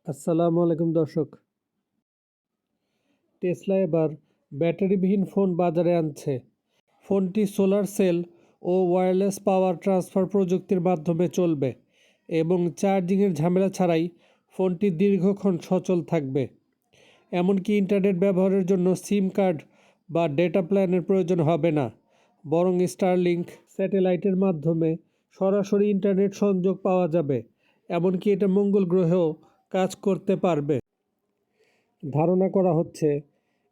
আসসালামু আলাইকুম দর্শক। টেসলা এবার ব্যাটারিবিহীন ফোন বাজারে আনছে। ফোনটি সোলার সেল ও ওয়্যারলেস পাওয়ার ট্রান্সফার প্রযুক্তির মাধ্যমে চলবে এবং চার্জিংয়ের ঝামেলা ছাড়াই ফোনটি দীর্ঘক্ষণ সচল থাকবে। এমনকি ইন্টারনেট ব্যবহারের জন্য সিম কার্ড বা ডেটা প্ল্যানের প্রয়োজন হবে না, বরং স্টারলিংক স্যাটেলাইটের মাধ্যমে সরাসরি ইন্টারনেট সংযোগ পাওয়া যাবে। এমনকি এটা মঙ্গল গ্রহেও কাজ করতে পারবে। ধারণা করা হচ্ছে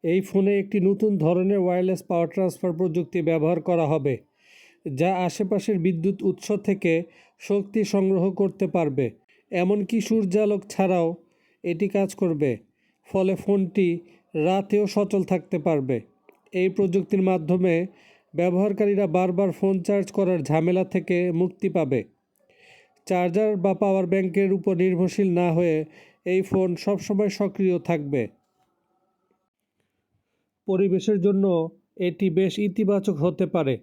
এই ফোনে একটি নতুন ধরনের ওয়্যারলেস পাওয়ার ট্রান্সফার প্রযুক্তি ব্যবহার করা হবে, যা আশেপাশের বিদ্যুৎ উৎস থেকে শক্তি সংগ্রহ করতে পারবে। এমনকি সূর্যালোক ছাড়াও এটি কাজ করবে, ফলে ফোনটি রাতেও সচল থাকতে পারবে। এই প্রযুক্তির মাধ্যমে ব্যবহারকারীরা বারবার ফোন চার্জ করার ঝামেলা থেকে মুক্তি পাবে। চার্জার বা পাওয়ার ব্যাংকের উপর নির্ভরশীল না হয়ে এই ফোন সবসময় সক্রিয় থাকবে। পরিবেশের জন্য এটি বেশ ইতিবাচক হতে পারে,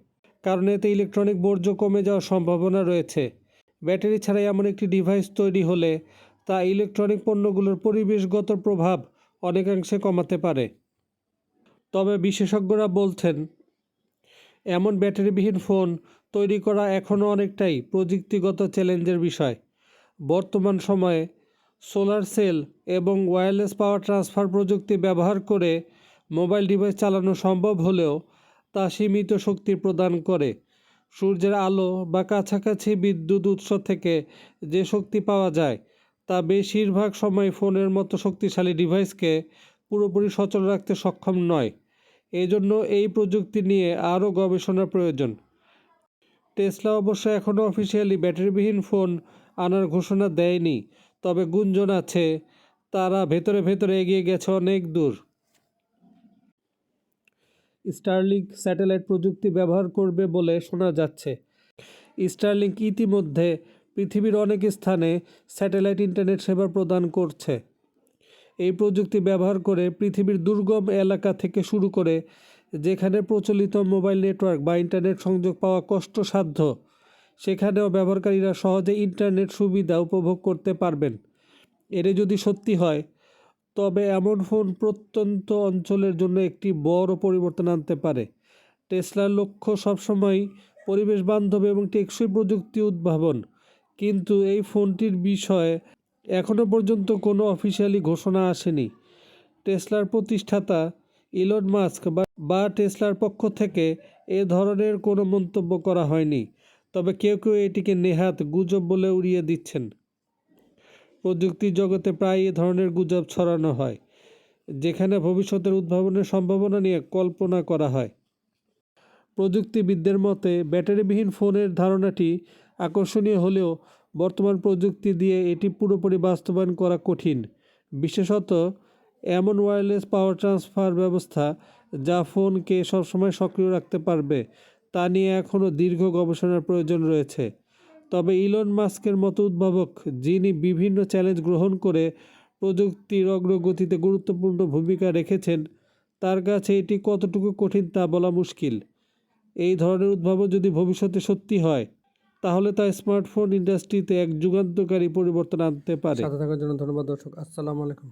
কারণ এতে ইলেকট্রনিক বর্জ্য কমে যাওয়ার সম্ভাবনা রয়েছে। ব্যাটারি ছাড়াই এমন একটি ডিভাইস তৈরি হলে তা ইলেকট্রনিক পণ্যগুলোর পরিবেশগত প্রভাব অনেকাংশে কমাতে পারে। তবে বিশেষজ্ঞরা বলছেন, এমন ব্যাটারিবিহীন ফোন তৈরি করা এখনও অনেকটাই প্রযুক্তিগত চ্যালেঞ্জের বিষয়। বর্তমান সময়ে সোলার সেল এবং ওয়্যারলেস পাওয়ার ট্রান্সফার প্রযুক্তি ব্যবহার করে মোবাইল ডিভাইস চালানো সম্ভব হলেও তা সীমিত শক্তি প্রদান করে। সূর্যের আলো বা কাছাকাছি বিদ্যুৎ উৎস থেকে যে শক্তি পাওয়া যায় তা বেশিরভাগ সময় ফোনের মতো শক্তিশালী ডিভাইসকে পুরোপুরি সচল রাখতে সক্ষম নয়। এজন্য এই প্রযুক্তি নিয়ে আরও গবেষণার প্রয়োজন। টেসলা অবশ্য এখনও অফিসিয়ালি ব্যাটারিবিহীন ফোন আনার ঘোষণা দেয়নি, তবে গুঞ্জন আছে তারা ভেতরে ভেতরে এগিয়ে গেছে অনেক দূর। স্টারলিংক স্যাটেলাইট প্রযুক্তি ব্যবহার করবে বলে শোনা যাচ্ছে। স্টারলিংক ইতিমধ্যে পৃথিবীর অনেক স্থানে স্যাটেলাইট ইন্টারনেট সেবা প্রদান করছে। এই প্রযুক্তি ব্যবহার করে পৃথিবীর দুর্গম এলাকা থেকে শুরু করে যেখানে প্রচলিত মোবাইল নেটওয়ার্ক বা ইন্টারনেট সংযোগ পাওয়া কষ্টসাধ্য, সেখানেও ব্যবহারকারীরা সহজে ইন্টারনেট সুবিধা উপভোগ করতে পারবেন। এর যদি সত্যি হয়, তবে এমন ফোন প্রত্যন্ত অঞ্চলের জন্য একটি বড় পরিবর্তন আনতে পারে। টেসলার লক্ষ্য সবসময় পরিবেশ বান্ধব এবং টেকসই প্রযুক্তি উদ্ভাবন, কিন্তু এই ফোনটির বিষয়ে এখনও পর্যন্ত কোনো অফিসিয়ালি ঘোষণা আসেনি। টেসলার প্রতিষ্ঠাতা ইলন মাস্ক বা টেসলার পক্ষ থেকে এ ধরনের কোনো মন্তব্য করা হয়নি, তবে কেউ কেউ এটিকে নেহাত গুজব বলে উড়িয়ে দিচ্ছেন। প্রযুক্তির জগতে প্রায় এ ধরনের গুজব ছড়ানো হয়, যেখানে ভবিষ্যতের উদ্ভাবনের সম্ভাবনা নিয়ে কল্পনা করা হয়। প্রযুক্তিবিদদের মতে ব্যাটারিবিহীন ফোনের ধারণাটি আকর্ষণীয় হলেও বর্তমান প্রযুক্তি দিয়ে এটি পুরোপুরি বাস্তবায়ন করা কঠিন, বিশেষত এমন ওয়্যারলেস পাওয়ার ট্রান্সফার ব্যবস্থা যা ফোনকে সবসময় সক্রিয় রাখতে পারবে তা নিয়ে এখনও দীর্ঘ গবেষণার প্রয়োজন রয়েছে। তবে ইলন মাস্কের মতো উদ্ভাবক, যিনি বিভিন্ন চ্যালেঞ্জ গ্রহণ করে প্রযুক্তির অগ্রগতিতে গুরুত্বপূর্ণ ভূমিকা রেখেছেন, তার কাছে এটি কতটুকু কঠিন তা বলা মুশকিল। এই ধরনের উদ্ভাবন যদি ভবিষ্যতে সত্যি হয়, তাহলে তা স্মার্টফোন ইন্ডাস্ট্রিতে এক যুগান্তকারী পরিবর্তন আনতে পারে। সাথে থাকার জন্য ধন্যবাদ দর্শক। আসসালামু আলাইকুম।